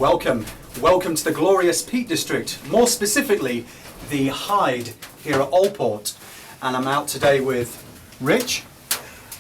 Welcome to the glorious Peak District, more specifically the Hyde here at Alport. And I'm out today with Rich,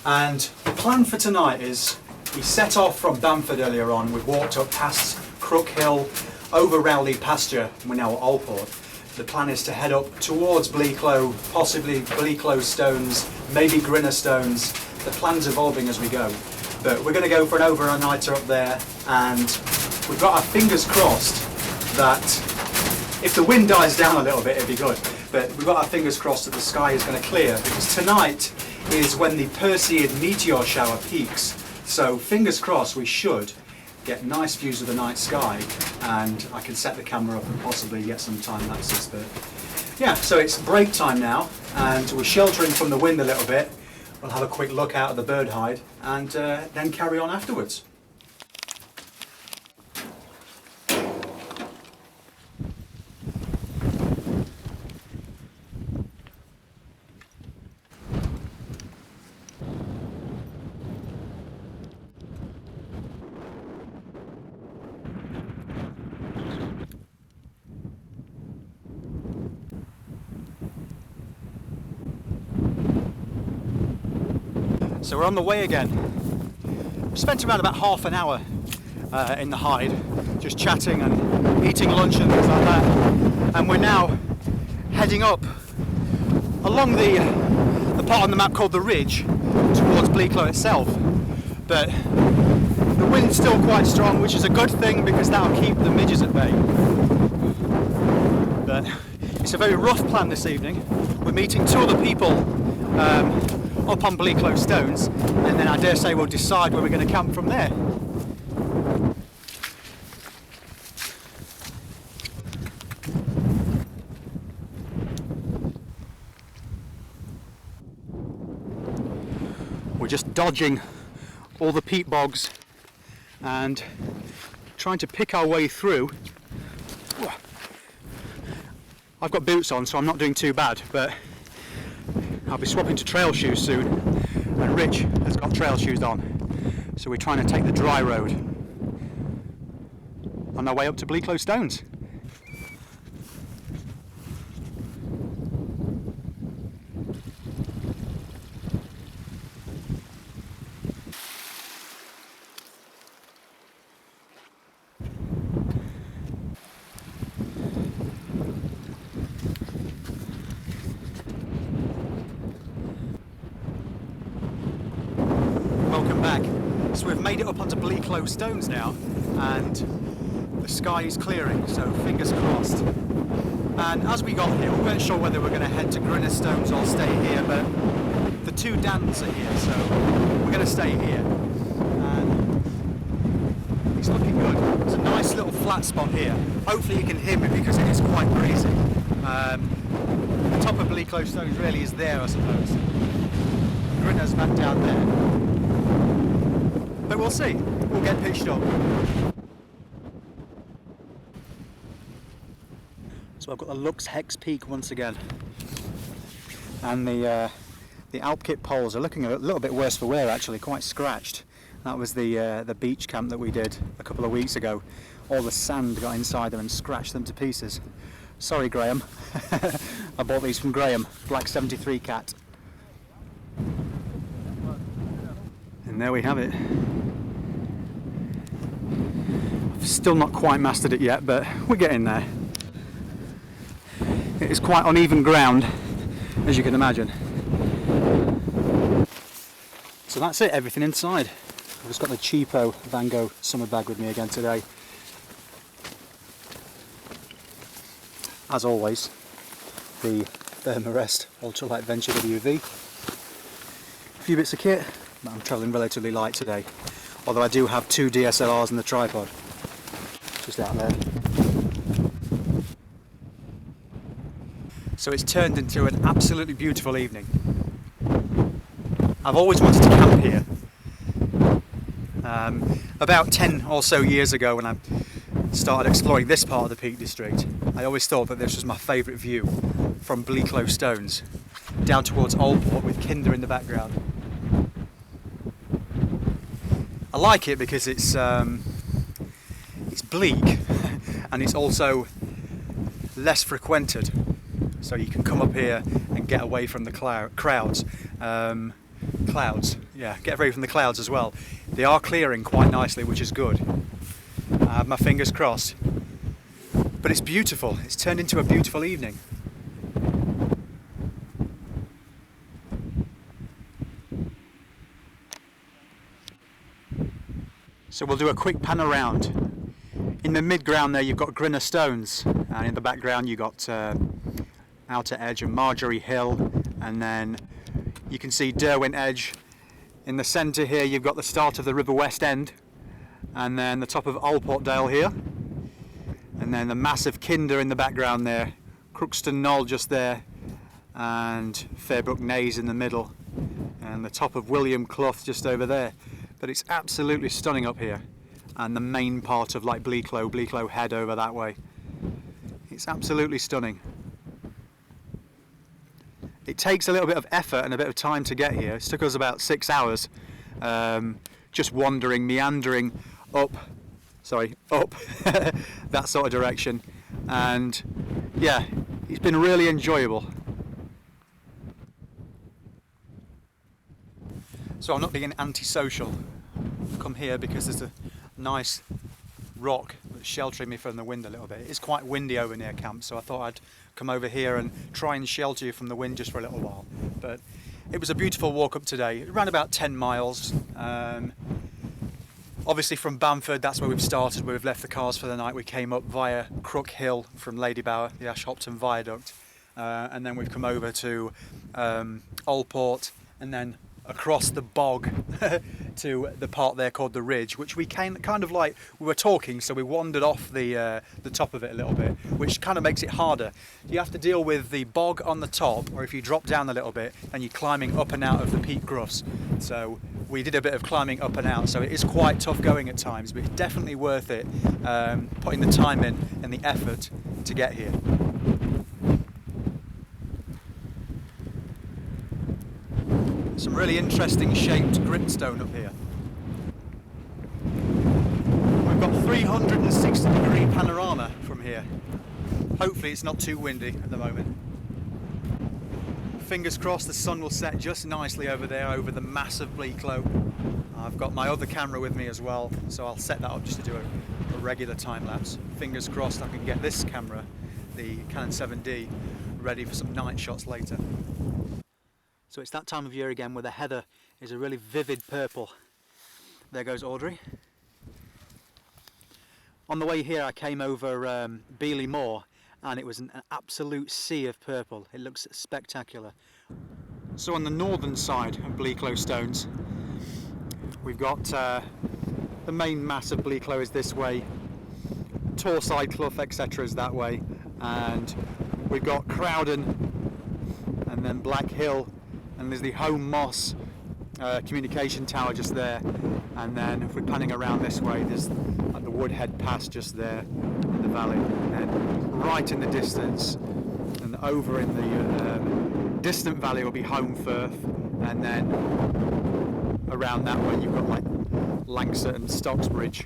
and the plan for tonight is we set off from Bamford earlier on. We've walked up past Crook Hill, over Rowley pasture, and we're now at Alport. The plan is to head up towards Bleaklow, possibly Bleaklow Stones, maybe Grinner Stones. The plan's evolving as we go. But we're going to go for an overnighter up there, and we've got our fingers crossed that if the wind dies down a little bit, it'd be good. But we've got our fingers crossed that the sky is going to clear, because tonight is when the Perseids Meteor Shower peaks. So fingers crossed we should get nice views of the night sky, and I can set the camera up and possibly get some time lapses. But yeah, so it's break time now, and we're sheltering from the wind a little bit. We'll have a quick look out at the bird hide and then carry on afterwards. So we're on the way again. We spent around about half an hour in the Hyde, just chatting and eating lunch and things like that. And we're now heading up along the part on the map called the Ridge towards Bleaklow itself. But the wind's still quite strong, which is a good thing because that'll keep the midges at bay. But it's a very rough plan this evening. We're meeting two other people up on Bleaklow Stones, and then I dare say we'll decide where we're going to camp from there. We're just dodging all the peat bogs and trying to pick our way through. I've got boots on, so I'm not doing too bad, but I'll be swapping to trail shoes soon, and Rich has got trail shoes on, so we're trying to take the dry road on our way up to Bleaklow Stones. Welcome back. So we've made it up onto Bleaklow Stones now, and the sky is clearing, so fingers crossed. And as we got here, we weren't sure whether we were going to head to Grinner Stones or stay here, but the two Dans are here, so we're going to stay here. And it's looking good. There's a nice little flat spot here. Hopefully you can hear me because it is quite breezy. The top of Bleaklow Stones really is there, I suppose. Grinner's back down there. But we'll see. We'll get pitched up. So I've got the Lux Hex Peak once again, and the Alpkit poles are looking a little bit worse for wear, actually, quite scratched. That was the beach camp that we did a couple of weeks ago. All the sand got inside them and scratched them to pieces. Sorry, Graham. I bought these from Graham, Black 73 Cat. And there we have it. I've still not quite mastered it yet, but we're getting there. It is quite uneven ground, as you can imagine. So that's it, everything inside. I've just got the cheapo Van Gogh summer bag with me again today. As always, the Thermarest Ultralight Venture WV. A few bits of kit, but I'm travelling relatively light today. Although I do have two DSLRs and the tripod. Just out there. So it's turned into an absolutely beautiful evening. I've always wanted to camp here. About 10 or so years ago, when I started exploring this part of the Peak District, I always thought that this was my favourite view from Bleaklow Stones down towards Alport with Kinder in the background. I like it because it's bleak and it's also less frequented, so you can come up here and get away from the crowds. Get away from the clouds as well. They are clearing quite nicely, which is good. I have my fingers crossed. But it's beautiful. It's turned into a beautiful evening. So we'll do a quick pan around. In the mid-ground there you've got Bleaklow Stones, and in the background you've got Outer Edge and Marjorie Hill, and then you can see Derwent Edge. In the centre here you've got the start of the River West End, and then the top of Alport Dale here, and then the massive Kinder in the background there, Crookston Knoll just there, and Fairbrook Naze in the middle, and the top of William Clough just over there. But it's absolutely stunning up here, and the main part of like Bleaklow Head over that way. It's absolutely stunning. It takes a little bit of effort and a bit of time to get here. It took us about 6 hours, just wandering, meandering up that sort of direction, and yeah, it's been really enjoyable. So I'm not being antisocial. I've come here because there's a nice rock that's sheltering me from the wind a little bit. It's quite windy over near camp, so I thought I'd come over here and try and shelter you from the wind just for a little while. But it was a beautiful walk up today. It ran about 10 miles. Obviously from Bamford, that's where we've started, where we've left the cars for the night. We came up via Crook Hill from Ladybower, the Ashopton Viaduct, and then we've come over to Alport, and then across the bog to the part there called the Ridge, which we kind of like, we were talking, so we wandered off the top of it a little bit, which kind of makes it harder. You have to deal with the bog on the top, or if you drop down a little bit, then you're climbing up and out of the peat gruffs. So we did a bit of climbing up and out, so it is quite tough going at times, but it's definitely worth it, putting the time in and the effort to get here. Some really interesting shaped gritstone up here. We've got 360-degree panorama from here. Hopefully it's not too windy at the moment. Fingers crossed the sun will set just nicely over there, over the massive Bleaklow. I've got my other camera with me as well, so I'll set that up just to do a regular time lapse. Fingers crossed I can get this camera, the Canon 7D, ready for some night shots later. So it's that time of year again where the heather is a really vivid purple. There goes Audrey. On the way here I came over Beeley Moor, and it was an absolute sea of purple. It looks spectacular. So on the northern side of Bleaklow Stones, we've got the main mass of Bleaklow is this way, Torside Clough etc. is that way, and we've got Crowden and then Black Hill, and there's the Home Moss communication tower just there, and then if we're panning around this way there's the Woodhead Pass just there in the valley, and right in the distance and over in the distant valley will be Home Firth, and then around that way you've got like Langsett and Stocksbridge.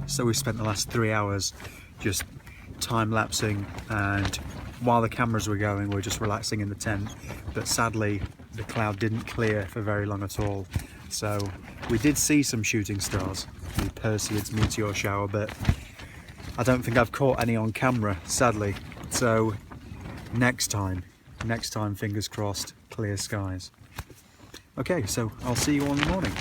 So we spent the last 3 hours just time-lapsing, and while the cameras were going we were just relaxing in the tent, but sadly the cloud didn't clear for very long at all. So we did see some shooting stars, the Perseids Meteor Shower, but I don't think I've caught any on camera, sadly. So next time, fingers crossed, clear skies. Okay, so I'll see you all in the morning.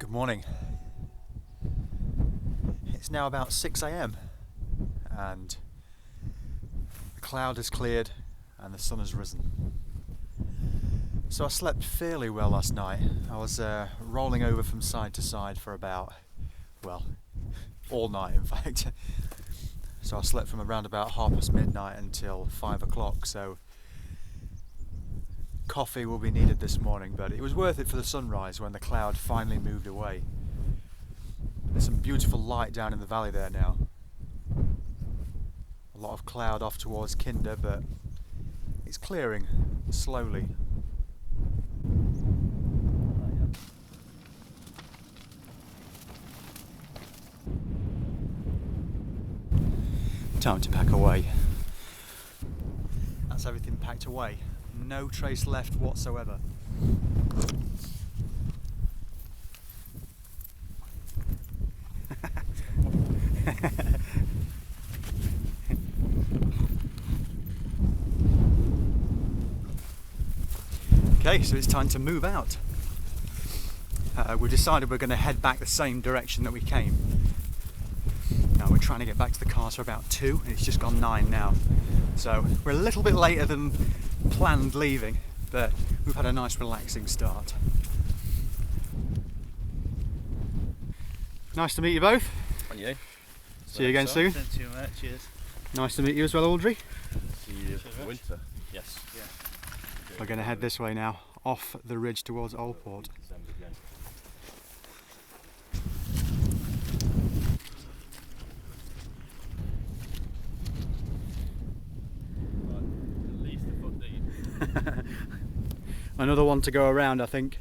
Morning. It's now about 6 AM and the cloud has cleared and the sun has risen. So I slept fairly well last night. I was rolling over from side to side for about, well, all night in fact. So I slept from around about midnight until 5 o'clock. So coffee will be needed this morning, but it was worth it for the sunrise when the cloud finally moved away. There's some beautiful light down in the valley there now. A lot of cloud off towards Kinder, but it's clearing slowly. Time to pack away. That's everything packed away. No trace left whatsoever. Okay, so it's time to move out. We decided we're going to head back the same direction that we came. Now we're trying to get back to the cars for about 2, and it's just gone 9 now. So we're a little bit later than planned leaving, but we've had a nice relaxing start. Nice to meet you both. And you. See you again soon. Thank you, mate. Cheers. Nice to meet you as well, Audrey. See you for winter. Yes. Yeah. We're going to head this way now, off the ridge towards Alport. At least a foot deep. Another one to go around, I think.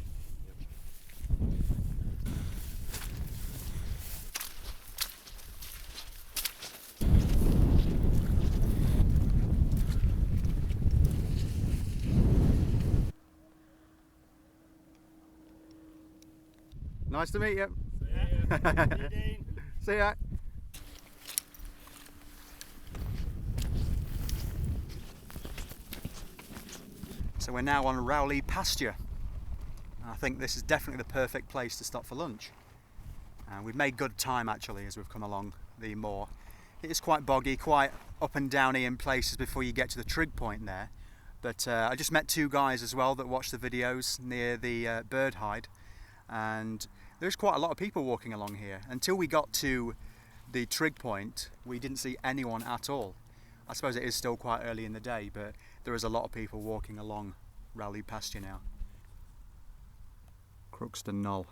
Nice to meet you. See ya. So we're now on Rowley pasture. I think this is definitely the perfect place to stop for lunch. We've made good time actually as we've come along the moor. It is quite boggy, quite up and downy in places before you get to the trig point there. But I just met 2 guys as well that watched the videos near the bird hide, and there's quite a lot of people walking along here. Until we got to the trig point, we didn't see anyone at all. I suppose it is still quite early in the day, but there is a lot of people walking along Rowley pasture now. Crookston Knoll.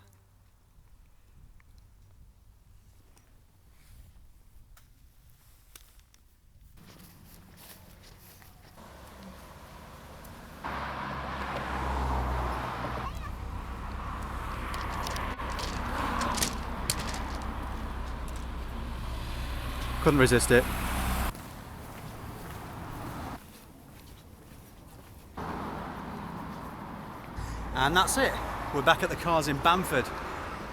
Couldn't resist it. And that's it. We're back at the cars in Bamford,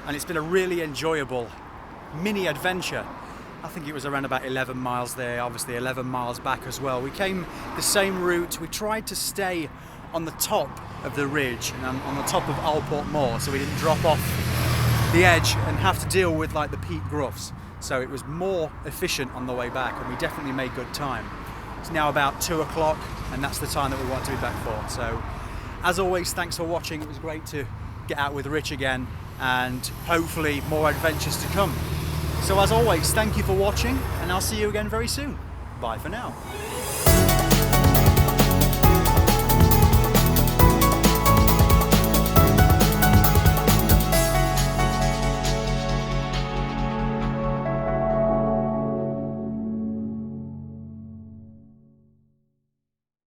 and it's been a really enjoyable mini adventure. I think it was around about 11 miles there, obviously 11 miles back as well. We came the same route. We tried to stay on the top of the ridge and on the top of Alport Moor, so we didn't drop off the edge and have to deal with like the peat groughs. So it was more efficient on the way back, and we definitely made good time. It's now about 2 o'clock, and that's the time that we want to be back for. So as always, thanks for watching. It was great to get out with Rich again. and hopefully more adventures to come. So as always, thank you for watching, and I'll see you again very soon. Bye for now.